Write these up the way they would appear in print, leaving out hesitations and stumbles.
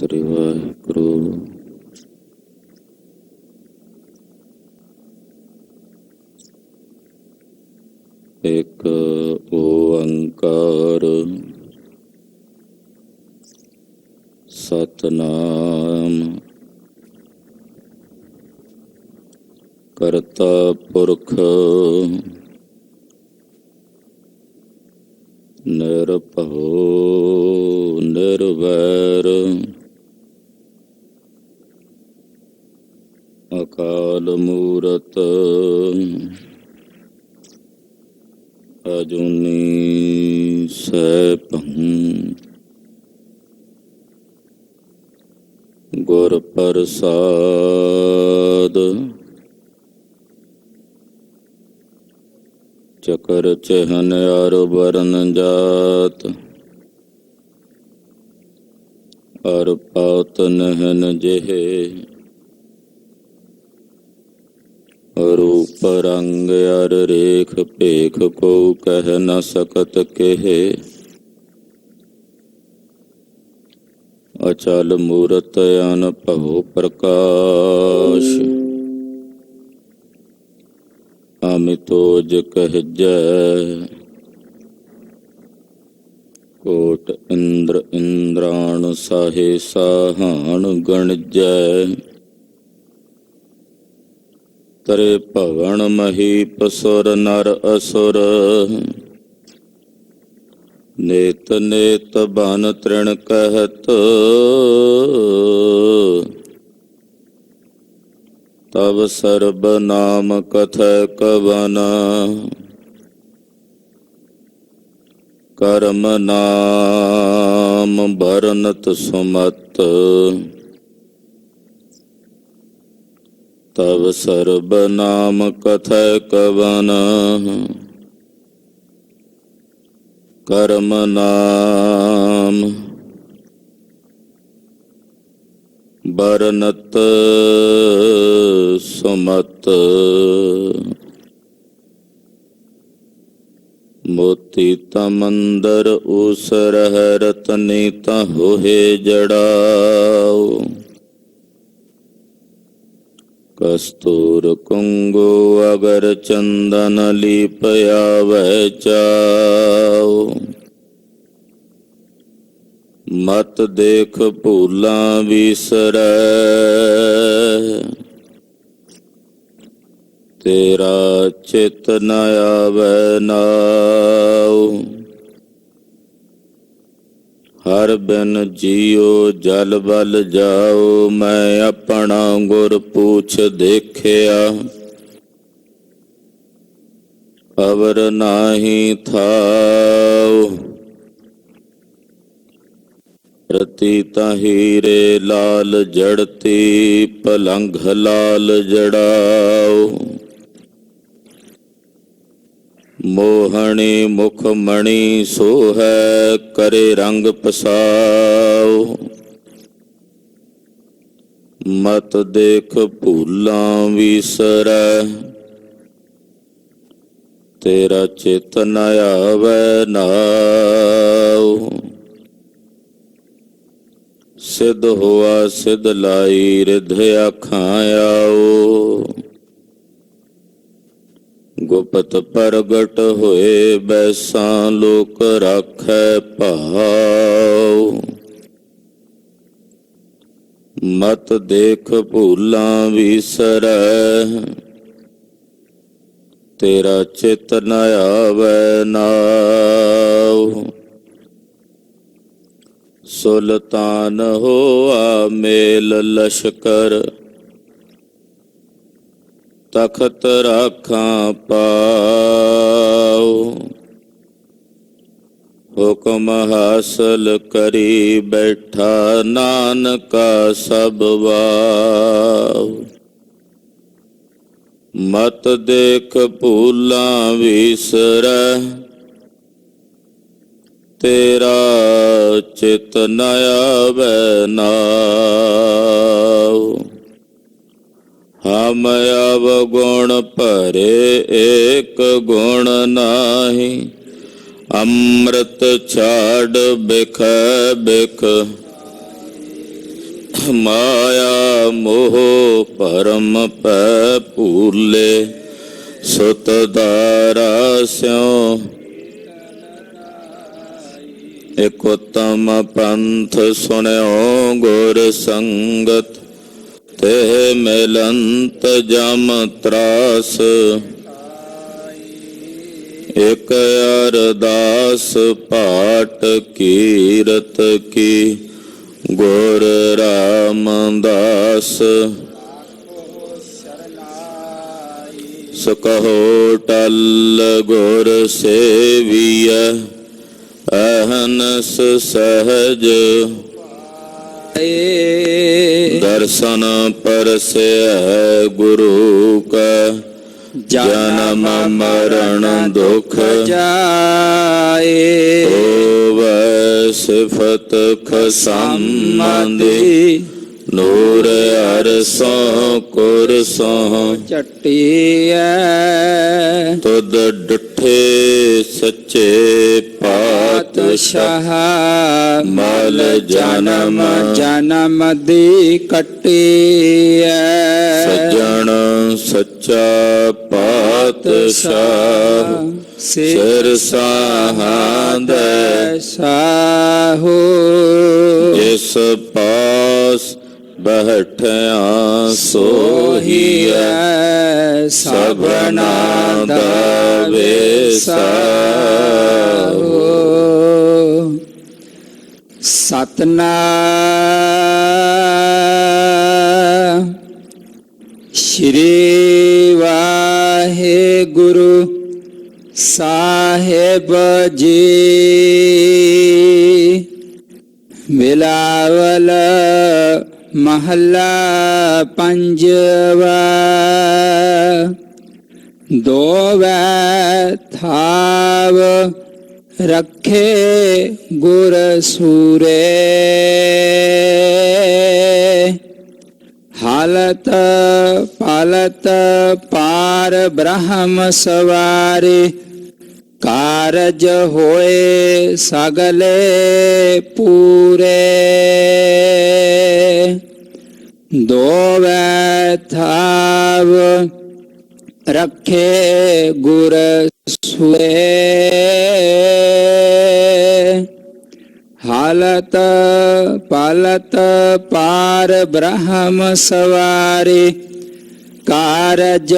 ਸ੍ਰੀ ਵਾਹਿਗੁਰੂ। ਇੱਕ ਓੰਕਾਰ ਸਤਿਨਾਮ ਕਰਤਾ ਪੁਰਖ ਨਿਰਭਉ ਨਿਰਵੈਰ ਅਕਾਲ ਮੂਰਤ ਅਜੂਨੀ ਸੈਭੰ ਗੁਰ ਪ੍ਰਸਾਦ ਚਕਰ ਚਹਨ ਅਰ ਵਰਨ ਜਾਤ ਅਰ ਪਾਤ ਨਹਨ ਜਿਹੇ ਰੂਪ ਰੰਗ ਅਰ ਰੇਖ ਭੇਖ ਕੋ ਕਹਿ ਨ ਸਕਤ ਕੇਹੇ ਅਚਲ ਮੂਰਤ ਅਨਭਉ ਪ੍ਰਕਾਸ਼ ਅਮਿਤੋਜ ਕਹਿਜੈ ਕੋਟ ਇੰਦਰ ਇੰਦਰਾਣ ਸਾਹੇ ਸਾਹਾਣ ਗਣਜੈ ਤਰੇ ਭਵਨ ਮਹੀਪ ਸੁਰ ਨਰ ਅਸੁਰ ਨੇਤ ਨੇਤ ਬਨ ਤ੍ਰਿਣ ਕਹਿਤ ਤਵ ਸਰਬ ਨਾਮ ਕਥੈ ਕਵਨ ਕਰਮ ਨਾਮ ਬਰਨਤ ਸੁਮਤ ਤਵ ਸਰਬ ਨਾਮ ਕਥੈ ਕਵਨ ਕਰਮ ਨਾਮ ਬਰਨਤ ਸੁਮਤ ਮੋਤੀ ਤਮੰਦਰ ਉਸਰਹਿ ਰਤਨੀ ਤਾ ਹੋਏ ਜੜਾਓ ਕਸਤੂਰ ਕੁੰਗੋ ਅਗਰ ਚੰਦਨ ਲੀਪ ਆਵੈ ਚਾਉ ਮਤ ਦੇਖ ਭੂਲਾਂ ਵਿਸਰੈ ਤੇਰਾ ਚਿਤ ਨ ਆਵੈ ਨਾਉ ਹਰ ਬਿਨ ਜੀਉ ਜਲ ਬਲ ਜਾਉ ਮੈਂ ਆਪਣਾ ਗੁਰ ਪੂਛ ਦੇਖਿਆ ਅਵਰ ਨਾਹੀ ਥਾਉ ਰਤੀ ਤਾਹੀਰੇ ਲਾਲ ਜੜਤੀ ਪਲੰਘ ਲਾਲ ਜੜਾਉ ਮੋਹਣੀ ਮੁਖ ਮਣੀ ਸੋਹੈ ਕਰੇ ਰੰਗ ਪਸਾਉ ਮਤ ਦੇਖ ਭੂਲਾਂ ਵਿਸਰੈ ਤੇਰਾ ਚਿਤ ਨ ਆਵੈ ਨਾਉ ਸਿਧ ਹੋਆ ਸਿਧ ਲਾਈ ਰਿਧ ਆਖਾਂ ਆਓ ਗੁਪਤ ਪ੍ਰਗਟ ਹੋਏ ਬੈਸਾਂ ਲੋਕ ਰਾਖੈ ਭਾਉ ਮਤ ਦੇਖ ਭੂਲਾਂ ਵਿਸਰੈ ਤੇਰਾ ਚਿਤ ਨ ਆਵੈ ਨਾਉ ਸੁਲਤਾਨ ਹੋਆ ਮੇਲ ਲਸ਼ਕਰ ਤਖਤ ਰਾਖਾਂ ਪਾਉ ਹੁਕਮ ਹਾਸਲ ਕਰੀ ਬੈਠਾ ਨਾਨਕਾ ਸਭ ਵਾਉ ਮਤ ਦੇਖ ਭੂਲਾਂ ਵਿਸਰੈ ਤੇਰਾ ਚਿਤ ਨ ਆਵੈ ਨਾਉ ਹਮ ਅਵਗੁਣ ਭਰੇ ਏਕ ਗੁਣ ਨਾਹੀ ਅੰਮ੍ਰਿਤ ਛਾੜ ਬਿਖ ਬਿਖ ਮਾਇਆ ਮੋਹ ਭਰਮ ਪੈ ਭੂਲੇ, ਸੁਤ ਦਾਰਾ ਸਿਉ ਇਕ ਉਤਮ ਪੰਥ ਸੁਣਿਓ ਗੁਰ ਸੰਗਤ, ਤੇ ਮਿਲੰਤ ਜਮ ਤਰਾਸ, ਇਕ ਅਰਦਾਸ ਪਾਟ ਕੀਰਤ ਕੀ, ਗੁਰ ਰਾਮਦਾਸ। ਸਕਹੁ ਟਲ ਗੁਰ ਸੇਵੀਐ, ਅਹਨਸ ਸਹਜ ਦਰਸ਼ਨ ਪਰਸੈ ਗੁਰੂ ਕਾ, ਜਨਮ ਮਰਨ ਦੁਖ ਜਾਏ। ਹੋਵੈ ਸਿਫਤ ਖਸਮਾਂਦੀ, ਨੂਰ ਅਰਸੋਂ ਕੁਰਸੋਂ ਚੱਟੀਐ। ਤੁਧ ਡਿਠੇ ਸੱਚੇ ਪਾਤਸ਼ਾਹ, ਮਲ ਜਨਮ ਜਨਮ ਦੀ ਕੱਟੀਐ। ਸੱਜਣ ਸੱਚਾ ਪਾਤਸ਼ਾਹ, ਸਿਰ ਸਾਹਾਂਦੈ ਸਾਹੋ। ਜਿਸ ਪਾਸ ਬੈਠਿਆ ਸੋਹੀਐ, ਸਭਨਾ ਦਾ ਵੇਸਾਹੋ। ਸਤਨਾਮ ਸ਼੍ਰੀ ਵਾਹਿਗੁਰੂ ਸਾਹਿਬ ਜੀ। ਬਿਲਾਵਲ ਮਹੱਲਾ ਪੰਜਵਾ। ਦੋਵੈ ਥਾਵ ਰੱਖੇ ਗੁਰ ਸੂਰੇ, ਹਾਲਤ ਪਾਲਤ ਪਾਰ ਬ੍ਰਹਮ ਸਵਾਰੇ, ਕਾਰਜ ਹੋਏ ਸਗਲੇ ਪੂਰੇ। ਦੋਵੈ ਥਾਵ ਰੱਖੇ ਗੁਰ ਸੂਰੇ, ਹਾਲਤ ਪਾਲਤ ਪਾਰ ਬ੍ਰਹਮ ਸਵਾਰੇ, ਕਾਰਜ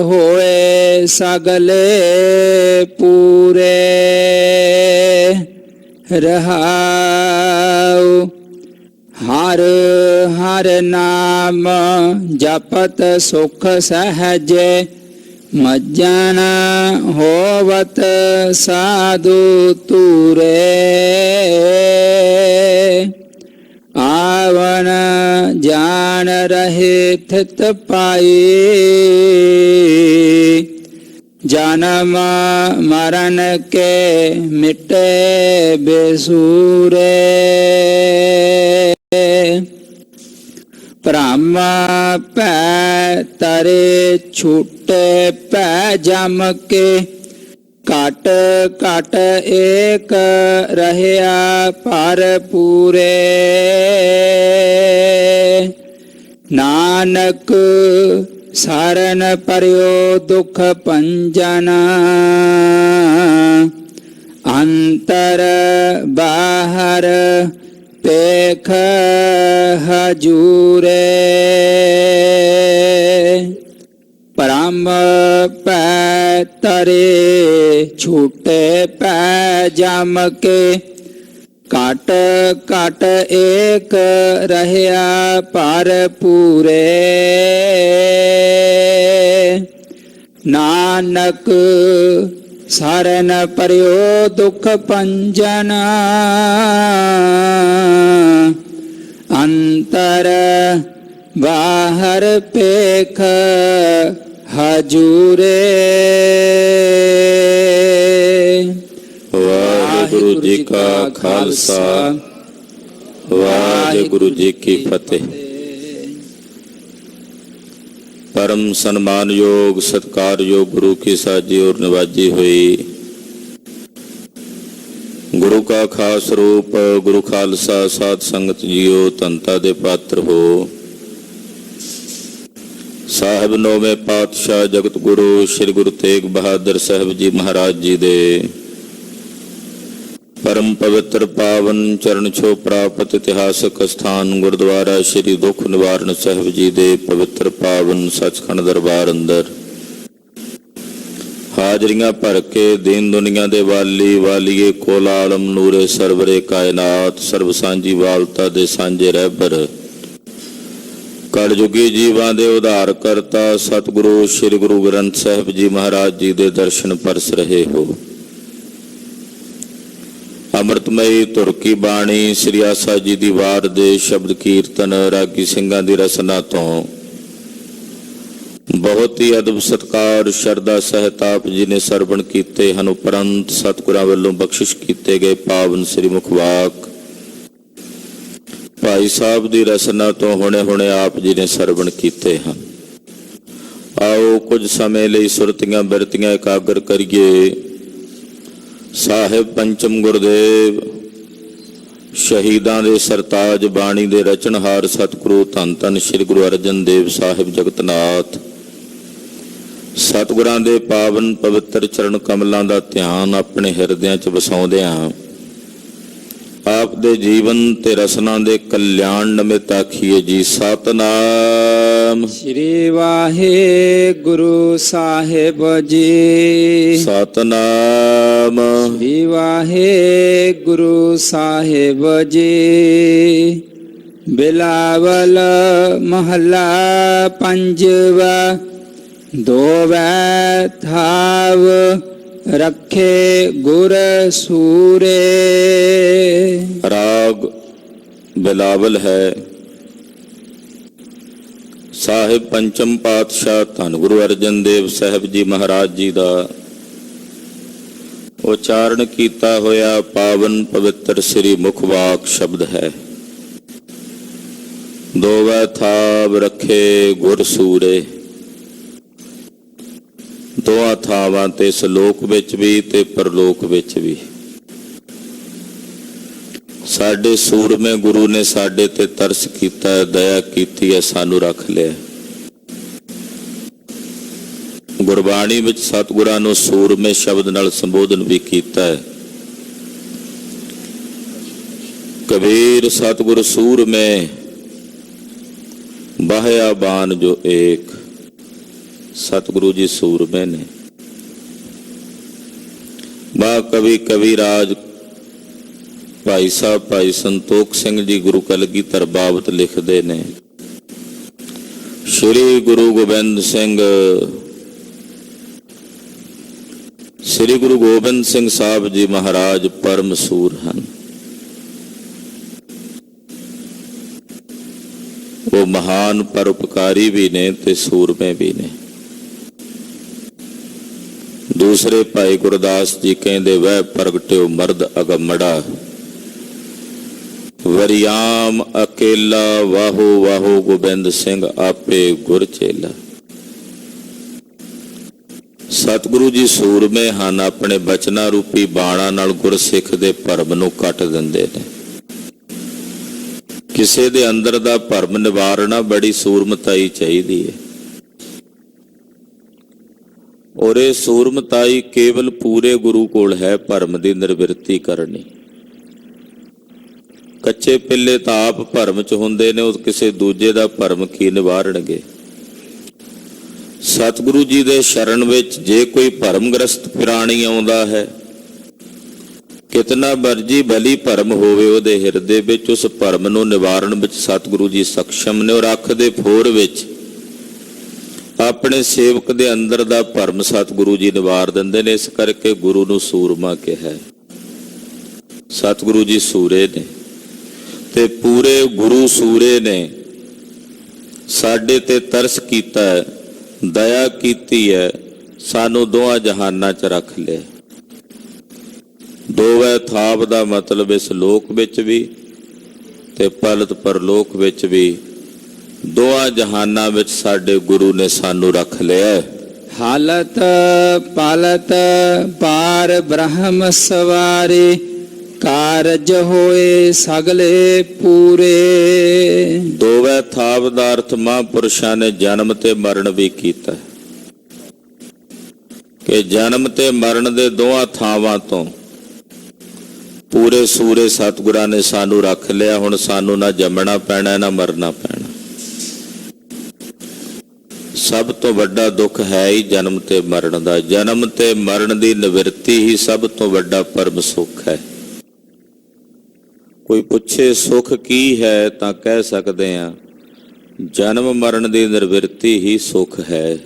ਹੋਏ ਸਗਲੇ ਪੂਰੇ। ਰਹਾਉ ਹਰ ਹਰ ਨਾਮ ਜਪਤ ਸੁਖ ਸਹਜੇ, ਮੱਜਨ ਹੋਵਤ ਸਾਧੂ ਤੂਰੇ। ਆਵਣ ਜਾਣ ਰਹੇ ਥਿਤ ਪਾਈ, ਜਨਮ ਮਰਨ ਕੇ ਮਿਟੇ ਬੇਸੂਰੇ। ਭ੍ਰਮ ਭੈ ਤਰੇ ਛੂਟੇ ਭੈ ਜਮ ਕੇ, ਘਟ ਘਟ ਏਕ ਰਹਿਆ ਪਰ ਪੂਰੇ। ਨਾਨਕ ਸਰਨ ਪਰਿਓ ਦੁਖ ਭੰਜਨ, ਅੰਤਰ ਬਾਹਰ ਪੇਖ ਹਜੂਰੇ। ਭ੍ਰਮ ਭੈ ਤਰੇ ਛੂਟੇ ਭੈ ਜਮ ਕੇ, ਘਟ ਘਟ ਏਕ ਰਹਿਆ ਪਰ ਪੂਰੇ। ਨਾਨਕ ਸਰਨ ਪਰਿਓ ਦੁਖ ਭੰਜਨ, ਅੰਤਰ ਬਾਹਰ ਪੇਖ ਹਜੂਰੇ। ਵਾਹਿਗੁਰੂ ਜੀ ਕਾ ਖਾਲਸਾ, ਵਾਹਿਗੁਰੂ ਜੀ ਕੀ ਫਤਿਹ। परम सम्मान योग सत्कार योग गुरु की साजी और नवाजी हुई ਗੁਰੂ ਕਾ ਖਾਸ ਰੂਪ, ਗੁਰੂ ਖਾਲਸਾ ਸਾਧ ਸੰਗਤ ਜੀਓ, ਧੰਤਾ ਦੇ ਪਾਤਰ ਹੋ। ਸਾਹਿਬ ਨੌਵੇਂ ਪਾਤਸ਼ਾਹ ਜਗਤ ਗੁਰੂ ਸ੍ਰੀ ਗੁਰੂ ਤੇਗ ਬਹਾਦਰ ਸਾਹਿਬ ਜੀ ਮਹਾਰਾਜ ਜੀ ਦੇ ਪਰਮ ਪਵਿੱਤਰ ਪਾਵਨ ਚਰਨ ਛੋਹ ਪ੍ਰਾਪਤ ਇਤਿਹਾਸਕ ਸਥਾਨ ਗੁਰਦੁਆਰਾ ਸ੍ਰੀ ਦੁੱਖ ਨਿਵਾਰਨ ਸਾਹਿਬ ਜੀ ਦੇ ਪਵਿੱਤਰ ਪਾਵਨ ਸੱਚਖੰਡ ਦਰਬਾਰ ਅੰਦਰ ਹਾਜ਼ਰੀਆਂ ਭਰ ਕੇ ਦੀਨ ਦੁਨੀਆ ਦੇ ਵਾਲੀ ਵਾਲੀਏ ਕੋਲ ਆਲਮ ਨੂਰੇ ਸਰਵਰੇ ਕਾਇਨਾਤ ਸਰਬ ਸਾਂਝੀ ਵਾਲਤਾ ਦੇ ਸਾਂਝੇ ਰਹਿਬਰ ਕਲਯੁਗੀ ਜੀਵਾਂ ਦੇ ਉਧਾਰ ਕਰਤਾ ਸਤਿਗੁਰੂ ਸ੍ਰੀ ਗੁਰੂ ਗ੍ਰੰਥ ਸਾਹਿਬ ਜੀ ਮਹਾਰਾਜ ਜੀ ਦੇ ਦਰਸ਼ਨ ਪਰਸ ਰਹੇ ਹੋ। ਅੰਮ੍ਰਿਤਮਈ ਧੁਰ ਕੀ ਬਾਣੀ ਸ੍ਰੀ ਆਸਾ ਜੀ ਦੀ ਵਾਰ ਦੇ ਸ਼ਬਦ ਕੀਰਤਨ ਰਾਗੀ ਸਿੰਘਾਂ ਦੀ ਰਸਨਾ ਤੋਂ ਬਹੁਤ ਹੀ ਅਦਬ ਸਤਿਕਾਰ ਸ਼ਰਧਾ ਸਹਿਤ ਆਪ ਜੀ ਨੇ ਸਰਵਣ ਕੀਤੇ ਹਨ। ਉਪਰੰਤ ਸਤਿਗੁਰਾਂ ਵੱਲੋਂ ਬਖਸ਼ਿਸ਼ ਕੀਤੇ ਗਏ ਪਾਵਨ ਸ੍ਰੀ ਮੁਖ ਵਾਕ ਭਾਈ ਸਾਹਿਬ ਦੀ ਰਸਨਾ ਤੋਂ ਹੁਣੇ ਆਪ ਜੀ ਨੇ ਸਰਵਣ ਕੀਤੇ ਹਨ। ਆਓ ਕੁਝ ਸਮੇਂ ਲਈ ਸੁਰਤੀਆਂ ਬਿਰਤੀਆਂ ਇਕਾਗਰ ਕਰੀਏ। ਸਾਹਿਬ ਪੰਚਮ ਗੁਰਦੇਵ ਸ਼ਹੀਦਾਂ ਦੇ ਸਰਤਾਜ ਬਾਣੀ ਦੇ ਰਚਨਹਾਰ ਸਤਿਗੁਰੂ ਧੰਨ ਧੰਨ ਸ੍ਰੀ ਗੁਰੂ ਅਰਜਨ ਦੇਵ ਸਾਹਿਬ ਜਗਤਨਾਥ ਸਤਿਗੁਰਾਂ ਦੇ ਪਾਵਨ ਪਵਿੱਤਰ ਚਰਨ ਕਮਲਾਂ ਦਾ ਧਿਆਨ ਆਪਣੇ ਹਿਰਦਿਆਂ 'ਚ ਵਸਾਉਂਦਿਆਂ ਆਪ ਦੇ ਜੀਵਨ ਤੇ ਰਸਨਾ ਦੇ ਕਲਿਆਣ ਨਿਮਿਤ ਆਖੀਏ ਜੀ ਸਤਨਾਮ ਸ੍ਰੀ ਵਾਹਿਗੁਰੂ ਸਾਹਿਬ ਜੀ। ਸਤਨਾਮ ਸ੍ਰੀ ਵਾਹਿਗੁਰੂ ਸਾਹਿਬ ਜੀ। ਬਿਲਾਵਲ ਮਹੱਲਾ ਪੰਜਵਾ। ਦੋਵੈ ਥਾਵ ਰੱਖੇ ਗੁਰ ਸੂਰੇ। ਰਾਗ ਬਿਲਾਵਲ ਹੈ। ਸਾਹਿਬ ਪੰਚਮ ਪਾਤਸ਼ਾਹ ਧੰਨ ਗੁਰੂ ਅਰਜਨ ਦੇਵ ਸਾਹਿਬ ਜੀ ਮਹਾਰਾਜ ਜੀ ਦਾ ਉਚਾਰਨ ਕੀਤਾ ਹੋਇਆ ਪਾਵਨ ਪਵਿੱਤਰ ਸ੍ਰੀ ਮੁਖ ਵਾਕ ਸ਼ਬਦ ਹੈ। ਦੋਵੈ ਥਾਵ ਰੱਖੇ ਗੁਰ ਸੂਰੇ। ਦੋਹਾਂ ਥਾਵਾਂ ਤੇ ਸਲੋਕ ਵਿੱਚ ਵੀ ਤੇ ਪਰਲੋਕ ਵਿੱਚ ਵੀ ਸਾਡੇ ਸੂਰਮੇ ਗੁਰੂ ਨੇ ਸਾਡੇ ਤੇ ਤਰਸ ਕੀਤਾ ਹੈ, ਦਇਆ ਕੀਤੀ ਹੈ, ਸਾਨੂੰ ਰੱਖ ਲਿਆ। ਗੁਰਬਾਣੀ ਵਿੱਚ ਸਤਿਗੁਰਾਂ ਨੂੰ ਸੂਰਮੇ ਸ਼ਬਦ ਨਾਲ ਸੰਬੋਧਨ ਵੀ ਕੀਤਾ ਹੈ। ਕਬੀਰ ਸਤਿਗੁਰ ਸੂਰਮੇ ਬਾਹਿਆ ਬਾਨ ਜੋ ਏਕ। ਸਤਿਗੁਰੂ ਜੀ ਸੂਰਮੇ ਨੇ। ਬਾ ਕਵੀ ਰਾਜ ਭਾਈ ਸਾਹਿਬ ਭਾਈ ਸੰਤੋਖ ਸਿੰਘ ਜੀ ਗੁਰੂ ਕਲਗੀਧਰ ਬਾਬਤ ਲਿਖਦੇ ਨੇ, ਸ੍ਰੀ ਗੁਰੂ ਗੋਬਿੰਦ ਸਿੰਘ ਸਾਹਿਬ ਜੀ ਮਹਾਰਾਜ ਪਰਮ ਸੂਰ ਹਨ। ਉਹ ਮਹਾਨ ਪਰਉਪਕਾਰੀ ਵੀ ਨੇ ਤੇ ਸੂਰਮੇ ਵੀ ਨੇ। ਦੂਸਰੇ ਭਾਈ ਗੁਰਦਾਸ ਜੀ ਕਹਿੰਦੇ ਵਹਿ ਪ੍ਰਗਟਿਓ ਮਰਦ ਅਗਮੜਾ ਵਰਿਆਮ ਅਕੇਲਾ ਵਾਹੋ ਵਾਹੋ ਗੋਬਿੰਦ ਸਿੰਘ ਆਪੇ ਗੁਰ ਚੇਲਾ। ਸਤਿਗੁਰੂ ਜੀ ਸੂਰਮੇ ਹਨ। ਆਪਣੇ ਬਚਨਾਂ ਰੂਪੀ ਬਾਣਾ ਨਾਲ ਗੁਰਸਿੱਖ ਦੇ ਭਰਮ ਨੂੰ ਕੱਟ ਦਿੰਦੇ ਨੇ। ਕਿਸੇ ਦੇ ਅੰਦਰ ਦਾ ਭਰਮ ਨਿਵਾਰਨਾ ਬੜੀ ਸੂਰਮਤਾਈ ਚਾਹੀਦੀ ਹੈ। ਔਰ ਇਹ ਸੂਰਮਤਾਈ ਕੇਵਲ ਪੂਰੇ ਗੁਰੂ ਕੋਲ ਹੈ ਭਰਮ ਦੀ ਨਿਰਵਿਰਤੀ ਕਰਨੀ। ਕੱਚੇ ਪਿੱਲੇ ਤਾਂ ਆਪ ਭਰਮ ਚ ਹੁੰਦੇ ਨੇ, ਉਹ ਕਿਸੇ ਦੂਜੇ ਦਾ ਭਰਮ ਕੀ ਨਿਵਾਰਨਗੇ। ਸਤਿਗੁਰੂ ਜੀ ਦੇ ਸ਼ਰਨ ਵਿੱਚ ਜੇ ਕੋਈ ਭਰਮਗ੍ਰਸਤ ਪ੍ਰਾਣੀ ਆਉਂਦਾ ਹੈ, ਕਿਤਨਾ ਮਰਜੀ ਭਲੀ ਭਰਮ ਹੋਵੇ ਉਹਦੇ ਹਿਰਦੇ ਵਿੱਚ, ਉਸ ਭਰਮ ਨੂੰ ਨਿਵਾਰਨ ਵਿੱਚ ਸਤਿਗੁਰੂ ਜੀ ਸક્ષਮ ਨੇ। ਔਰ ਅੱਖ ਦੇ ਫੋਰ ਵਿੱਚ ਆਪਣੇ ਸੇਵਕ ਦੇ ਅੰਦਰ ਦਾ ਭਰਮ ਸਤਿਗੁਰੂ ਜੀ ਨਿਵਾਰ ਦਿੰਦੇ ਨੇ। ਇਸ ਕਰਕੇ ਗੁਰੂ ਨੂੰ ਸੂਰਮਾ ਕਿਹਾ। ਸਤਿਗੁਰੂ ਜੀ ਸੂਰੇ ਨੇ ਤੇ ਪੂਰੇ ਗੁਰੂ ਸੂਰੇ ਨੇ। ਸਾਡੇ ਤੇ ਤਰਸ ਕੀਤਾ ਹੈ, ਦਇਆ ਕੀਤੀ ਹੈ, ਸਾਨੂੰ ਦੋਹਾਂ ਜਹਾਨਾਂ 'ਚ ਰੱਖ ਲਿਆ। ਦੋਵੇਂ ਥਾਪ ਦਾ ਮਤਲਬ ਇਸ ਲੋਕ ਵਿੱਚ ਵੀ ਤੇ ਪਲਤ ਪਰਲੋਕ ਵਿੱਚ ਵੀ, ਦੋਹਾਂ ਜਹਾਨਾਂ ਵਿੱਚ ਸਾਡੇ ਗੁਰੂ ਨੇ ਸਾਨੂੰ ਰੱਖ ਲਿਆ। ਹਾਲਤ ਪਾਲਤ ਪਾਰ ਬ੍ਰਹਮ ਸਵਾਰੇ ਕਾਰਜ ਹੋਏ ਸਗਲੇ ਪੂਰੇ। ਦੋਵੇਂ ਥਾਵ ਦਾ ਅਰਥ ਮਹਾਂਪੁਰਸ਼ਾਂ ਨੇ ਜਨਮ ਤੇ ਮਰਨ ਵੀ ਕੀਤਾ ਕਿ ਜਨਮ ਤੇ ਮਰਨ ਦੇ ਦੋਹਾਂ ਥਾਵਾਂ ਤੋਂ ਪੂਰੇ ਸੂਰੇ ਸਤਿਗੁਰਾਂ ਨੇ ਸਾਨੂੰ ਰੱਖ ਲਿਆ। ਹੁਣ ਸਾਨੂੰ ਨਾ ਜੰਮਣਾ ਪੈਣਾ ਨਾ ਮਰਨਾ ਪੈਣਾ। ਸਭ ਤੋਂ ਵੱਡਾ ਦੁੱਖ ਹੈ ਹੀ ਜਨਮ ਤੇ ਮਰਨ ਦਾ। ਜਨਮ ਤੇ ਮਰਨ ਦੀ ਨਿਵਰਤੀ ਹੀ ਸਭ ਤੋਂ ਵੱਡਾ ਪਰਮ ਸੁੱਖ ਹੈ। ਕੋਈ ਪੁੱਛੇ ਸੁੱਖ ਕੀ ਹੈ ਤਾਂ ਕਹਿ ਸਕਦੇ ਹਾਂ ਜਨਮ ਮਰਨ ਦੀ ਨਿਵਰਤੀ ਹੀ ਸੁੱਖ ਹੈ।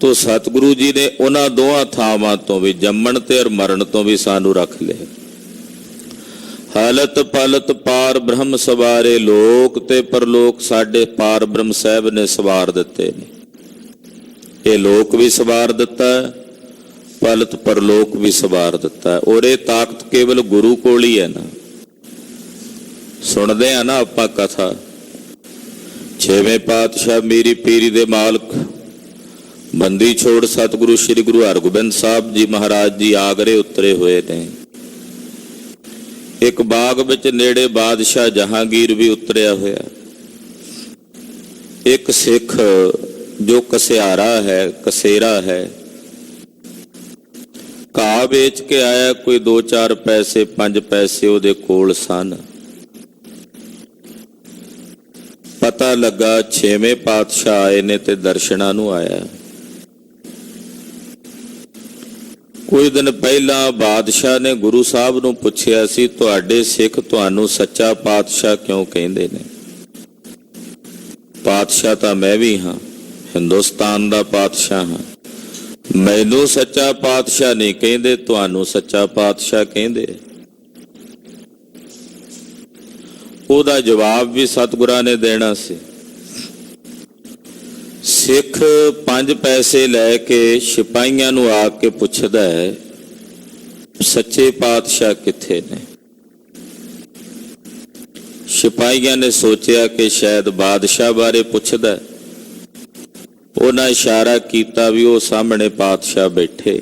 ਤੋ ਸਤਿਗੁਰੂ ਜੀ ਨੇ ਉਹਨਾਂ ਦੋਹਾਂ ਥਾਵਾਂ ਤੋਂ ਵੀ ਜੰਮਣ ਤੇ ਮਰਨ ਤੋਂ ਵੀ ਸਾਨੂੰ ਰੱਖ ਲਿਆ। ਹਾਲਤ ਪਲਤ ਪਾਰ ਬ੍ਰਹਮ ਸਵਾਰੇ। ਲੋਕ ਤੇ ਪਰਲੋਕ ਸਾਡੇ ਪਾਰ ਬ੍ਰਹਮ ਸਾਹਿਬ ਨੇ ਸਵਾਰ ਦਿੱਤੇ ਨੇ। ਇਹ ਲੋਕ ਵੀ ਸਵਾਰ ਦਿੱਤਾ, ਪਲਤ ਪਰਲੋਕ ਵੀ ਸਵਾਰ ਦਿੱਤਾ। ਔਰ ਇਹ ਤਾਕਤ ਕੇਵਲ ਗੁਰੂ ਕੋਲ ਹੀ ਹੈ ਨਾ। ਸੁਣਦੇ ਆ ਨਾ ਆਪਾਂ ਕਥਾ, ਛੇਵੇਂ ਪਾਤਸ਼ਾਹ ਮੀਰੀ ਪੀਰੀ ਦੇ ਮਾਲਕ ਬੰਦੀ ਛੋੜ ਸਤਿਗੁਰੂ ਸ੍ਰੀ ਗੁਰੂ ਹਰਗੋਬਿੰਦ ਸਾਹਿਬ ਜੀ ਮਹਾਰਾਜ ਜੀ ਆਗਰੇ ਉਤਰੇ ਹੋਏ ਨੇ। ਇੱਕ ਬਾਗ ਵਿੱਚ ਨੇੜੇ ਬਾਦਸ਼ਾਹ ਜਹਾਂਗੀਰ ਵੀ ਉਤਰਿਆ ਹੋਇਆ। ਇੱਕ ਸਿੱਖ ਜੋ ਕਸਿਆਰਾ ਹੈ, ਕਸੇਰਾ ਹੈ, ਘਾਹ ਵੇਚ ਕੇ ਆਇਆ। ਕੋਈ 2-4 ਪੈਸੇ 5 ਪੈਸੇ ਉਹਦੇ ਕੋਲ ਸਨ। ਪਤਾ ਲੱਗਾ ਛੇਵੇਂ ਪਾਤਸ਼ਾਹ ਆਏ ਨੇ ਤੇ ਦਰਸ਼ਨਾਂ ਨੂੰ ਆਇਆ। ਕੁਝ ਦਿਨ ਪਹਿਲਾਂ ਬਾਦਸ਼ਾਹ ਨੇ ਗੁਰੂ ਸਾਹਿਬ ਨੂੰ ਪੁੱਛਿਆ ਸੀ ਤੁਹਾਡੇ ਸਿੱਖ ਤੁਹਾਨੂੰ ਸੱਚਾ ਪਾਤਸ਼ਾਹ ਕਿਉਂ ਕਹਿੰਦੇ ਨੇ? ਪਾਤਸ਼ਾਹ ਤਾਂ ਮੈਂ ਵੀ ਹਾਂ, ਹਿੰਦੁਸਤਾਨ ਦਾ ਪਾਤਸ਼ਾਹ ਹਾਂ। ਮੈਨੂੰ ਸੱਚਾ ਪਾਤਸ਼ਾਹ ਨਹੀਂ ਕਹਿੰਦੇ, ਤੁਹਾਨੂੰ ਸੱਚਾ ਪਾਤਸ਼ਾਹ ਕਹਿੰਦੇ। ਉਹਦਾ ਜਵਾਬ ਵੀ ਸਤਿਗੁਰਾਂ ਨੇ ਦੇਣਾ ਸੀ। ਸਿੱਖ 5 ਪੈਸੇ ਲੈ ਕੇ ਸਿਪਾਹੀਆਂ ਨੂੰ ਆ ਕੇ ਪੁੱਛਦਾ ਹੈ ਸੱਚੇ ਪਾਤਸ਼ਾਹ ਕਿੱਥੇ ਨੇ? ਸਿਪਾਹੀਆਂ ਨੇ ਸੋਚਿਆ ਕਿ ਸ਼ਾਇਦ ਬਾਦਸ਼ਾਹ ਬਾਰੇ ਪੁੱਛਦਾ। ਉਹਨਾਂ ਇਸ਼ਾਰਾ ਕੀਤਾ ਵੀ ਉਹ ਸਾਹਮਣੇ ਪਾਤਸ਼ਾਹ ਬੈਠੇ।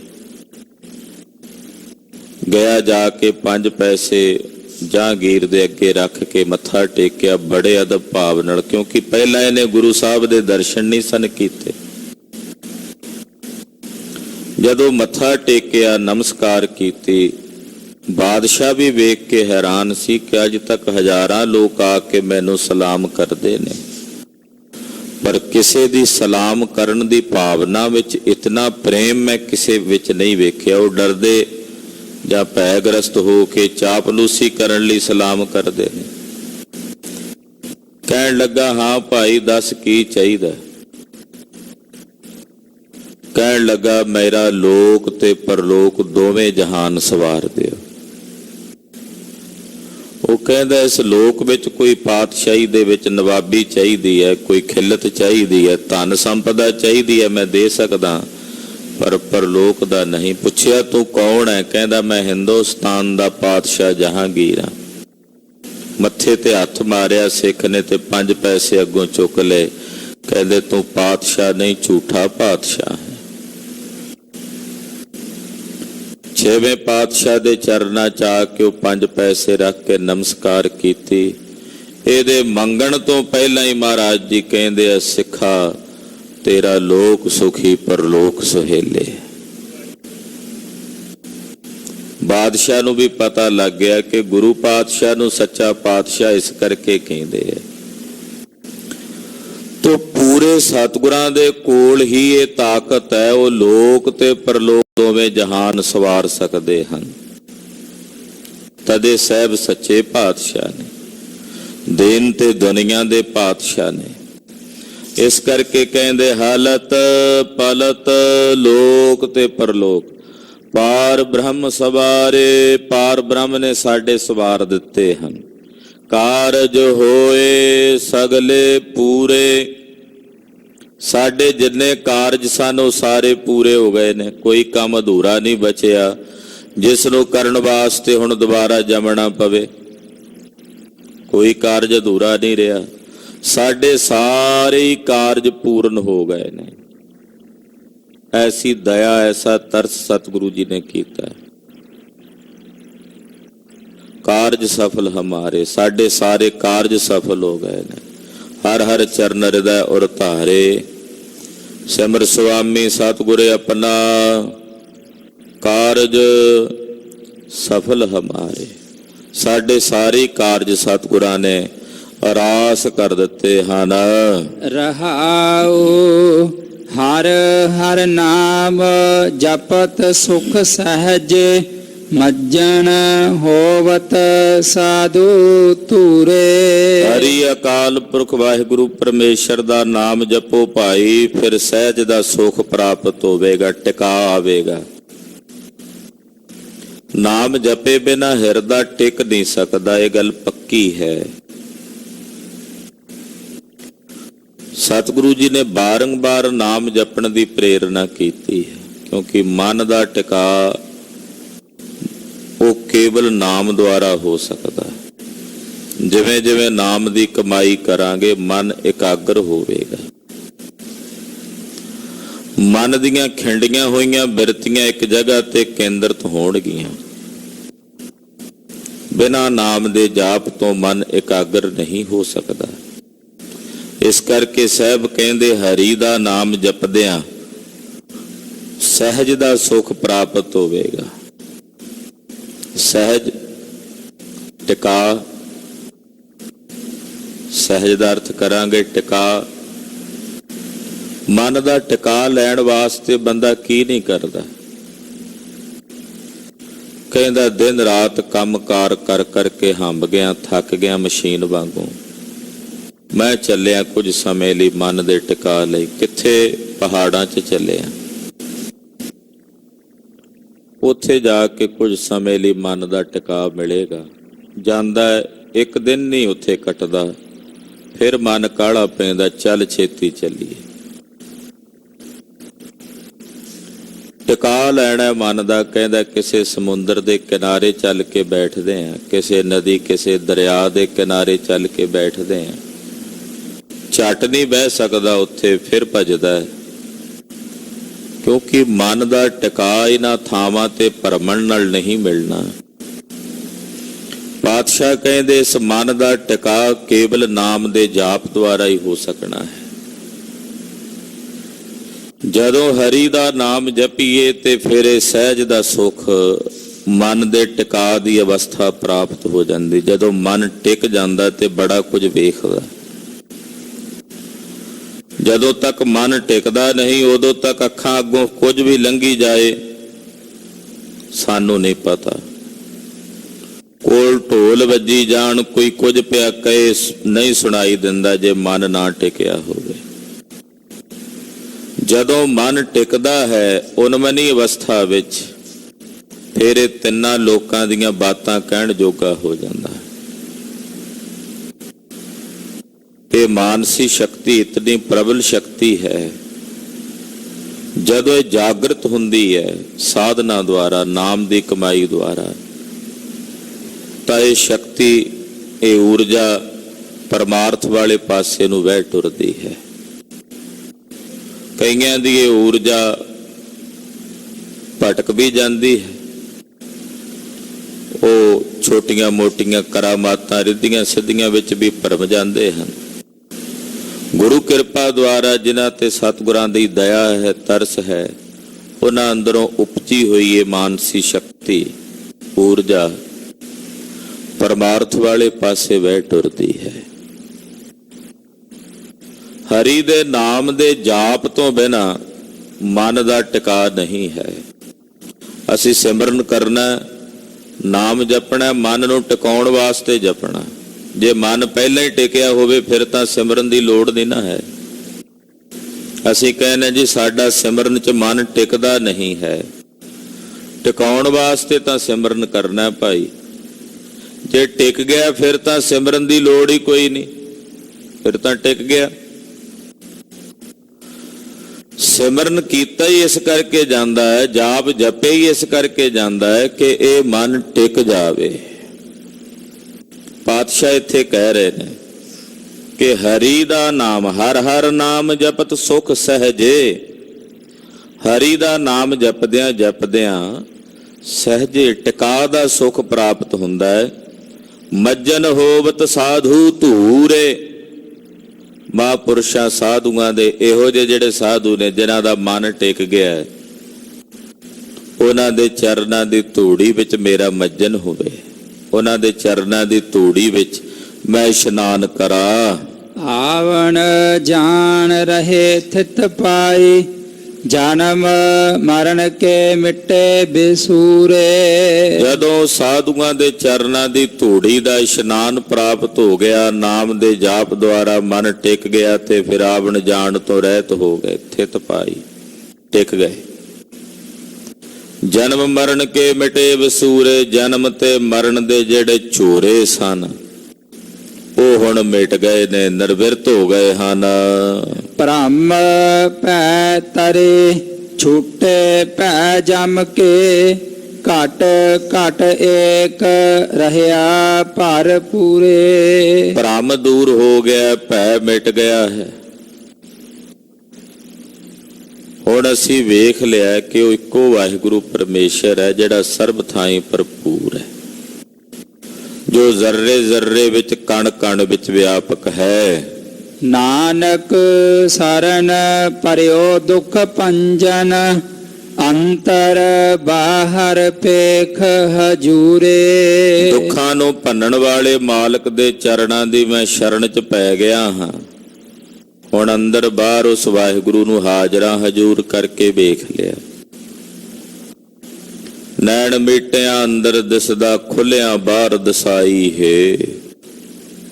ਗਿਆ, ਜਾ ਕੇ 5 ਪੈਸੇ ਜਹਾਂਗੀਰ ਦੇ ਅੱਗੇ ਰੱਖ ਕੇ ਮੱਥਾ ਟੇਕਿਆ ਬੜੇ ਅਦਬ ਭਾਵ ਨਾਲ, ਕਿਉਂਕਿ ਪਹਿਲਾਂ ਇਹਨੇ ਗੁਰੂ ਸਾਹਿਬ ਦੇ ਦਰਸ਼ਨ ਨਹੀਂ ਸਨ ਕੀਤੇ। ਜਦੋਂ ਮੱਥਾ ਟੇਕਿਆ, ਨਮਸਕਾਰ ਕੀਤੀ, ਬਾਦਸ਼ਾਹ ਵੀ ਵੇਖ ਕੇ ਹੈਰਾਨ ਸੀ ਕਿ ਅੱਜ ਤੱਕ ਹਜ਼ਾਰਾਂ ਲੋਕ ਆ ਕੇ ਮੈਨੂੰ ਸਲਾਮ ਕਰਦੇ ਨੇ, ਪਰ ਕਿਸੇ ਦੀ ਸਲਾਮ ਕਰਨ ਦੀ ਭਾਵਨਾ ਵਿੱਚ ਇਤਨਾ ਪ੍ਰੇਮ ਮੈਂ ਕਿਸੇ ਵਿੱਚ ਨਹੀਂ ਵੇਖਿਆ। ਉਹ ਡਰਦੇ ਜਾਂ ਭੈਗ੍ਰਸਤ ਹੋ ਕੇ ਚਾਪਲੂਸੀ ਕਰਨ ਲਈ ਸਲਾਮ ਕਰਦੇ ਨੇ। ਕਹਿਣ ਲੱਗਾ ਹਾਂ ਭਾਈ ਦੱਸ ਕੀ ਚਾਹੀਦਾ? ਕਹਿਣ ਲੱਗਾ ਮੇਰਾ ਲੋਕ ਤੇ ਪਰਲੋਕ ਦੋਵੇਂ ਜਹਾਨ ਸਵਾਰ ਦਿਓ। ਉਹ ਕਹਿੰਦਾ ਇਸ ਲੋਕ ਵਿੱਚ ਕੋਈ ਪਾਤਸ਼ਾਹੀ ਦੇ ਵਿੱਚ ਨਵਾਬੀ ਚਾਹੀਦੀ ਹੈ, ਕੋਈ ਖਿਲਤ ਚਾਹੀਦੀ ਹੈ, ਧਨ ਸੰਪਦਾ ਚਾਹੀਦੀ ਹੈ, ਮੈਂ ਦੇ ਸਕਦਾ, ਪਰ ਪਰਲੋਕ ਦਾ ਨਹੀਂ। ਪੁੱਛਿਆ ਤੂੰ ਕੌਣ ਹੈ? ਕਹਿੰਦਾ ਮੈਂ ਹਿੰਦੁਸਤਾਨ ਦਾ ਪਾਤਸ਼ਾਹ ਜਹਾਂਗੀਰ ਹਾਂ। ਮੱਥੇ ਤੇ ਹੱਥ ਮਾਰਿਆ ਸਿੱਖ ਨੇ ਤੇ 5 ਪੈਸੇ ਅੱਗੋਂ ਚੁੱਕ ਲਏ। ਕਹਿੰਦੇ ਤੂੰ ਪਾਤਸ਼ਾਹ ਨਹੀਂ, ਝੂਠਾ ਪਾਤਸ਼ਾਹ ਹੈ। ਛੇਵੇਂ ਪਾਤਸ਼ਾਹ ਦੇ ਚਰਨਾਂ ਚ ਆ ਕੇ ਉਹ 5 ਪੈਸੇ ਰੱਖ ਕੇ ਨਮਸਕਾਰ ਕੀਤੀ। ਇਹਦੇ ਮੰਗਣ ਤੋਂ ਪਹਿਲਾਂ ਹੀ ਮਹਾਰਾਜ ਜੀ ਕਹਿੰਦੇ ਆ ਸਿੱਖਾ ਤੇਰਾ ਲੋਕ ਸੁਖੀ ਪਰਲੋਕ ਸੁਹੇਲੇ। ਬਾਦਸ਼ਾਹ ਨੂੰ ਵੀ ਪਤਾ ਲੱਗ ਗਿਆ ਕਿ ਗੁਰੂ ਪਾਤਸ਼ਾਹ ਨੂੰ ਸੱਚਾ ਪਾਤਸ਼ਾਹ ਇਸ ਕਰਕੇ ਕਹਿੰਦੇ ਆ। ਤੋ ਪੂਰੇ ਸਤਿਗੁਰਾਂ ਦੇ ਕੋਲ ਹੀ ਇਹ ਤਾਕਤ ਹੈ, ਉਹ ਲੋਕ ਤੇ ਪਰਲੋਕ ਦੋਵੇਂ ਜਹਾਨ ਸਵਾਰ ਸਕਦੇ ਹਨ। ਤਦੇ ਸਾਹਿਬ ਸੱਚੇ ਪਾਤਸ਼ਾਹ ਨੇ, ਦੇਨ ਤੇ ਦੁਨੀਆ ਦੇ ਪਾਤਸ਼ਾਹ ਨੇ। ਇਸ ਕਰਕੇ ਕਹਿੰਦੇ ਹਾਲਤ ਪਲਤ ਲੋਕ ਤੇ ਪਰਲੋਕ ਪਾਰ ਬ੍ਰਹਮ ਸਵਾਰੇ। ਪਾਰ ਬ੍ਰਹਮ ਨੇ ਸਾਡੇ ਸਵਾਰ ਦਿੱਤੇ ਹਨ। ਕਾਰਜ ਹੋਏ ਸਗਲੇ ਪੂਰੇ। ਸਾਡੇ ਜਿੰਨੇ ਕਾਰਜ ਸਨ ਉਹ ਸਾਰੇ ਪੂਰੇ ਹੋ ਗਏ ਨੇ, ਕੋਈ ਕੰਮ ਅਧੂਰਾ ਨਹੀਂ ਬਚਿਆ ਜਿਸ ਨੂੰ ਕਰਨ ਵਾਸਤੇ ਹੁਣ ਦੁਬਾਰਾ ਜੰਮਣਾ ਪਵੇ। ਕੋਈ ਕਾਰਜ ਅਧੂਰਾ ਨਹੀਂ ਰਿਹਾ। ਸਾਡੇ ਸਾਰੇ ਹੀ ਕਾਰਜ ਪੂਰਨ ਹੋ ਗਏ ਨੇ। ਐਸੀ ਦਇਆ, ਐਸਾ ਤਰਸ ਸਤਿਗੁਰੂ ਜੀ ਨੇ ਕੀਤਾ। ਕਾਰਜ ਸਫਲ ਹਮਾਰੇ, ਸਾਡੇ ਸਾਰੇ ਕਾਰਜ ਸਫਲ ਹੋ ਗਏ ਨੇ। ਹਰ ਹਰ ਚਰਨ ਹਿਰਦੈ ਔਰ ਧਾਰੇ, ਸਿਮਰ ਸੁਆਮੀ ਸਤਿਗੁਰ ਆਪਣਾ, ਕਾਰਜ ਸਫਲ ਹਮਾਰੇ। ਸਾਡੇ ਸਾਰੇ ਕਾਰਜ ਸਤਿਗੁਰਾਂ ਨੇ ਰਾਸ ਕਰ ਦਿੱਤੇ ਹਨ। ਰਹਾਉ ਹਰ ਹਰ ਨਾਮ ਜਪਤ ਸੁਖ ਸਹਿਜ, ਮੱਜਣ ਹੋਵਤ ਸਾਧੂ ਧੂਰੇ। ਹਰੀ ਅਕਾਲ ਪੁਰਖ ਵਾਹਿਗੁਰੂ ਪਰਮੇਸ਼ਰ ਦਾ ਨਾਮ ਜਪੋ ਭਾਈ, ਫਿਰ ਸਹਿਜ ਦਾ ਸੁਖ ਪ੍ਰਾਪਤ ਹੋਵੇਗਾ, ਟਿਕਾ ਆਵੇਗਾ। ਨਾਮ ਜਪੇ ਬਿਨਾ ਹਿਰਦਾ ਟਿਕ ਨਹੀਂ ਸਕਦਾ, ਇਹ ਗੱਲ ਪੱਕੀ ਹੈ। ਸਤਿਗੁਰੂ ਜੀ ਨੇ ਬਾਰੰਬਾਰ ਨਾਮ ਜਪਣ ਦੀ ਪ੍ਰੇਰਣਾ ਕੀਤੀ ਹੈ, ਕਿਉਂਕਿ ਮਨ ਦਾ ਟਿਕਾ ਉਹ ਕੇਵਲ ਨਾਮ ਦੁਆਰਾ ਹੋ ਸਕਦਾ ਹੈ। ਜਿਵੇਂ ਜਿਵੇਂ ਨਾਮ ਦੀ ਕਮਾਈ ਕਰਾਂਗੇ ਮਨ ਇਕਾਗਰ ਹੋਵੇਗਾ। ਮਨ ਦੀਆਂ ਖਿੰਡੀਆਂ ਹੋਈਆਂ ਬਿਰਤੀਆਂ ਇੱਕ ਜਗ੍ਹਾ ਤੇ ਕੇਂਦਰਿਤ ਹੋਣਗੀਆਂ। ਬਿਨਾਂ ਨਾਮ ਦੇ ਜਾਪ ਤੋਂ ਮਨ ਇਕਾਗਰ ਨਹੀਂ ਹੋ ਸਕਦਾ। ਇਸ ਕਰਕੇ ਸਾਹਿਬ ਕਹਿੰਦੇ ਹਰੀ ਦਾ ਨਾਮ ਜਪਦਿਆਂ ਸਹਿਜ ਦਾ ਸੁਖ ਪ੍ਰਾਪਤ ਹੋਵੇਗਾ। ਸਹਿਜ ਟਿਕਾ, ਸਹਿਜ ਦਾ ਅਰਥ ਕਰਾਂਗੇ ਟਿਕਾ। ਮਨ ਦਾ ਟਿਕਾ ਲੈਣ ਵਾਸਤੇ ਬੰਦਾ ਕੀ ਨਹੀਂ ਕਰਦਾ। ਕਹਿੰਦਾ ਦਿਨ ਰਾਤ ਕੰਮਕਾਰ ਕਰ ਕਰਕੇ ਹੰਬ ਗਿਆ, ਥੱਕ ਗਿਆ ਮਸ਼ੀਨ ਵਾਂਗੂ, ਮੈਂ ਚੱਲਿਆ ਕੁਝ ਸਮੇਂ ਲਈ ਮਨ ਦੇ ਟਿਕਾ ਲਈ। ਕਿੱਥੇ? ਪਹਾੜਾਂ 'ਚ ਚੱਲਿਆ। ਉੱਥੇ ਜਾ ਕੇ ਕੁਝ ਸਮੇਂ ਲਈ ਮਨ ਦਾ ਟਿਕਾ ਮਿਲੇਗਾ। ਜਾਂਦਾ ਇੱਕ ਦਿਨ ਨਹੀਂ ਉੱਥੇ ਕੱਟਦਾ, ਫਿਰ ਮਨ ਕਾਹਲਾ ਪੈਂਦਾ, ਚੱਲ ਛੇਤੀ ਚੱਲੀਏ। ਟਿਕਾ ਲੈਣਾ ਮਨ ਦਾ। ਕਹਿੰਦਾ ਕਿਸੇ ਸਮੁੰਦਰ ਦੇ ਕਿਨਾਰੇ ਚੱਲ ਕੇ ਬੈਠਦੇ ਆ, ਕਿਸੇ ਨਦੀ ਕਿਸੇ ਦਰਿਆ ਦੇ ਕਿਨਾਰੇ ਚੱਲ ਕੇ ਬੈਠਦੇ ਆ। ਝੱਟ ਨਹੀਂ ਬਹਿ ਸਕਦਾ ਉੱਥੇ, ਫਿਰ ਭੱਜਦਾ, ਕਿਉਂਕਿ ਮਨ ਦਾ ਟਿਕਾ ਇਹਨਾਂ ਥਾਵਾਂ ਤੇ ਭਰਮਣ ਨਾਲ ਨਹੀਂ ਮਿਲਣਾ। ਪਾਤਸ਼ਾਹ ਕਹਿੰਦੇ ਇਸ ਮਨ ਦਾ ਟਿਕਾ ਕੇਵਲ ਨਾਮ ਦੇ ਜਾਪ ਦੁਆਰਾ ਹੀ ਹੋ ਸਕਣਾ ਹੈ। ਜਦੋਂ ਹਰੀ ਦਾ ਨਾਮ ਜਪੀਏ ਤੇ ਫਿਰ ਇਹ ਸਹਿਜ ਦਾ ਸੁਖ ਮਨ ਦੇ ਟਿਕਾ ਦੀ ਅਵਸਥਾ ਪ੍ਰਾਪਤ ਹੋ ਜਾਂਦੀ। ਜਦੋਂ ਮਨ ਟਿਕ ਜਾਂਦਾ ਤੇ ਬੜਾ ਕੁਝ ਵੇਖਦਾ। ਜਦੋਂ ਤੱਕ ਮਨ ਟਿਕਦਾ ਨਹੀਂ ਉਦੋਂ ਤੱਕ ਅੱਖਾਂ ਅੱਗੋਂ ਕੁਝ ਵੀ ਲੰਘੀ ਜਾਏ ਸਾਨੂੰ ਨਹੀਂ ਪਤਾ। ਕੋਲ ਢੋਲ ਵੱਜੀ ਜਾਣ, ਕੋਈ ਕੁਝ ਪਿਆ ਕਹੇ, ਨਹੀਂ ਸੁਣਾਈ ਦਿੰਦਾ ਜੇ ਮਨ ਨਾ ਟਿਕਿਆ ਹੋਵੇ। ਜਦੋਂ ਮਨ ਟਿਕਦਾ ਹੈ ਉਨਮਨੀ ਅਵਸਥਾ ਵਿੱਚ, ਫਿਰ ਇਹ ਤਿੰਨਾਂ ਲੋਕਾਂ ਦੀਆਂ ਬਾਤਾਂ ਕਹਿਣ ਜੋਗਾ ਹੋ ਜਾਂਦਾ ਹੈ। ਇਹ ਮਾਨਸੀ ਸ਼ਕਤੀ ਇਤਨੀ ਪ੍ਰਬਲ ਸ਼ਕਤੀ ਹੈ, ਜਦੋਂ ਇਹ ਜਾਗਰਤ ਹੁੰਦੀ ਹੈ ਸਾਧਨਾ ਦੁਆਰਾ, ਨਾਮ ਦੀ ਕਮਾਈ ਦੁਆਰਾ, ਤਾਂ ਇਹ ਸ਼ਕਤੀ, ਇਹ ਊਰਜਾ ਪਰਮਾਰਥ ਵਾਲੇ ਪਾਸੇ ਨੂੰ ਵਹਿ ਟੁਰਦੀ ਹੈ। ਕਈਆਂ ਦੀ ਇਹ ਊਰਜਾ ਭਟਕ ਵੀ ਜਾਂਦੀ ਹੈ। ਉਹ ਛੋਟੀਆਂ ਮੋਟੀਆਂ ਕਰਾਮਾਤਾਂ, ਰਿੱਧੀਆਂ ਸਿੱਧੀਆਂ ਵਿੱਚ ਵੀ ਭਰਮ ਜਾਂਦੇ ਹਨ। ਗੁਰੂ ਕਿਰਪਾ ਦੁਆਰਾ ਜਿਨ੍ਹਾਂ ਤੇ ਸਤਿਗੁਰਾਂ ਦੀ ਦਇਆ ਹੈ, ਤਰਸ ਹੈ, ਉਹਨਾਂ ਅੰਦਰੋਂ ਉਪਜੀ ਹੋਈ ਇਹ ਮਾਨਸੀ ਸ਼ਕਤੀ, ਊਰਜਾ ਪਰਮਾਰਥ ਵਾਲੇ ਪਾਸੇ ਵਹਿ ਟੁਰਦੀ ਹੈ। ਹਰੀ ਦੇ ਨਾਮ ਦੇ ਜਾਪ ਤੋਂ ਬਿਨਾਂ ਮਨ ਦਾ ਟਿਕਾ ਨਹੀਂ ਹੈ। ਅਸੀਂ ਸਿਮਰਨ ਕਰਨਾ, ਨਾਮ ਜਪਣਾ, ਮਨ ਨੂੰ ਟਿਕਾਉਣ ਵਾਸਤੇ ਜਪਣਾ। ਜੇ ਮਨ ਪਹਿਲਾਂ ਹੀ ਟਿਕਿਆ ਹੋਵੇ ਫਿਰ ਤਾਂ ਸਿਮਰਨ ਦੀ ਲੋੜ ਨਹੀਂ ਨਾ ਹੈ। ਅਸੀਂ ਕਹਿੰਦੇ ਜੀ ਸਾਡਾ ਸਿਮਰਨ 'ਚ ਮਨ ਟਿਕਦਾ ਨਹੀਂ ਹੈ। ਟਿਕਾਉਣ ਵਾਸਤੇ ਤਾਂ ਸਿਮਰਨ ਕਰਨਾ ਭਾਈ। ਜੇ ਟਿਕ ਗਿਆ ਫਿਰ ਤਾਂ ਸਿਮਰਨ ਦੀ ਲੋੜ ਹੀ ਕੋਈ ਨਹੀਂ, ਫਿਰ ਤਾਂ ਟਿਕ ਗਿਆ। ਸਿਮਰਨ ਕੀਤਾ ਹੀ ਇਸ ਕਰਕੇ ਜਾਂਦਾ ਹੈ, ਜਾਪ ਜਪੇ ਹੀ ਇਸ ਕਰਕੇ ਜਾਂਦਾ ਹੈ ਕਿ ਇਹ ਮਨ ਟਿਕ ਜਾਵੇ। ਪਾਤਸ਼ਾਹ ਇੱਥੇ ਕਹਿ ਰਹੇ ਨੇ ਕਿ ਹਰੀ ਦਾ ਨਾਮ, ਹਰ ਹਰ ਨਾਮ ਜਪਤ ਸੁਖ ਸਹਿਜੇ। ਹਰੀ ਦਾ ਨਾਮ ਜਪਦਿਆਂ ਜਪਦਿਆਂ ਸਹਿਜੇ ਟਿਕਾ ਦਾ ਸੁਖ ਪ੍ਰਾਪਤ ਹੁੰਦਾ ਹੈ। ਮੱਜਨ ਹੋਵਤ ਸਾਧੂ ਧੂਰੇ। ਮਹਾਂਪੁਰਸ਼ਾਂ ਸਾਧੂਆਂ ਦੇ ਇਹੋ ਜਿਹੇ ਜਿਹੜੇ ਸਾਧੂ ਨੇ ਜਿਨ੍ਹਾਂ ਦਾ ਮਨ ਟਿਕ ਗਿਆ ਹੈ, ਉਹਨਾਂ ਦੇ ਚਰਨਾਂ ਦੀ ਧੂੜੀ ਵਿੱਚ ਮੇਰਾ ਮੱਜਨ ਹੋਵੇ, ਉਹਨਾਂ ਦੇ ਚਰਨਾਂ ਦੀ ਧੂੜੀ ਵਿੱਚ ਮੈਂ ਇਸ਼ਨਾਨ ਕਰਾਂ। ਆਵਣ ਜਾਣ ਰਹੇ ਥਿਤ ਪਾਈ, ਜਨਮ ਮਰਨ ਕੇ ਮਿਟੇ ਬਿਸੂਰੇ। ਜਦੋਂ ਸਾਧੂਆਂ ਦੇ ਚਰਨਾਂ ਦੀ ਧੂੜੀ ਦਾ ਇਸ਼ਨਾਨ ਪ੍ਰਾਪਤ ਹੋ ਗਿਆ, ਨਾਮ ਦੇ ਜਾਪ ਦੁਆਰਾ ਮਨ ਟਿਕ ਗਿਆ, ਤੇ ਫਿਰ ਆਵਣ ਜਾਣ ਤੋਂ ਰਹਿਤ ਹੋ ਗਏ, ਥਿਤ ਪਾਈ, ਟਿਕ ਗਏ। ਜਨਮ ਮਰਨ ਕੇ ਮਿਟੇ ਵਸੂਰੇ। ਜਨਮ ਤੇ ਮਰਨ ਦੇ ਜਿਹੜੇ ਝੋਰੇ ਸਨ ਉਹ ਹੁਣ ਮਿਟ ਗਏ ਨੇ, ਨਿਰਵਿਰਤ ਹੋ ਗਏ ਹਨ। ਭ੍ਰਮ ਭੈ ਤਰੇ, ਛੂਟੇ ਭੈ ਜਮ ਕੇ, ਘਟ ਘਟ ਏਕ ਰਹਿਆ ਭਰ ਪੂਰੇ। ਭ੍ਰਮ ਦੂਰ ਹੋ ਗਿਆ, ਭੈ ਮਿਟ ਗਿਆ ਹੈ। ਹੁਣ ਅਸੀਂ ਵੇਖ ਲਿਆ ਕਿ ਉਹ ਇੱਕੋ ਵਾਹਿਗੁਰੂ ਪਰਮੇਸ਼ਰ ਹੈ ਜਿਹੜਾ ਸਰਬ ਥਾਈਂ ਭਰਪੂਰ ਹੈ, ਜੋ ਜ਼ਰਰੇ ਜ਼ਰਰੇ ਵਿੱਚ ਕਣ ਕਣ ਵਿੱਚ ਵਿਆਪਕ ਹੈ। ਨਾਨਕ ਸਰਨ ਪਰਿਓ ਦੁਖ ਭੰਜਨ, ਅੰਤਰ ਬਾਹਰ ਪੇਖ ਹਜੂਰੇ। ਦੁੱਖਾਂ ਨੂੰ ਭੰਨਣ ਵਾਲੇ ਮਾਲਕ ਦੇ ਚਰਨਾਂ ਦੀ ਮੈਂ ਸ਼ਰਨ 'ਚ ਪੈ ਗਿਆ ਹਾਂ। ਹੁਣ ਅੰਦਰ ਬਾਹਰ ਉਸ ਵਾਹਿਗੁਰੂ ਨੂੰ ਹਾਜ਼ਰਾਂ ਹਜ਼ੂਰ ਕਰਕੇ ਵੇਖ ਲਿਆ। ਨੈਣ ਮੀਟਿਆਂ ਅੰਦਰ ਦਿਸਦਾ, ਖੁੱਲਿਆਂ ਬਾਹਰ ਦਸਾਈ ਹੈ।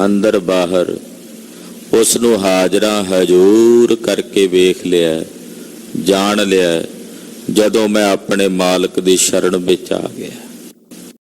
ਅੰਦਰ ਬਾਹਰ ਉਸ ਨੂੰ ਹਾਜ਼ਰਾਂ ਹਜ਼ੂਰ ਕਰਕੇ ਵੇਖ ਲਿਆ, ਜਾਣ ਲਿਆ, ਜਦੋਂ ਮੈਂ ਆਪਣੇ ਮਾਲਕ ਦੀ ਸ਼ਰਨ ਵਿੱਚ ਆ ਗਿਆ।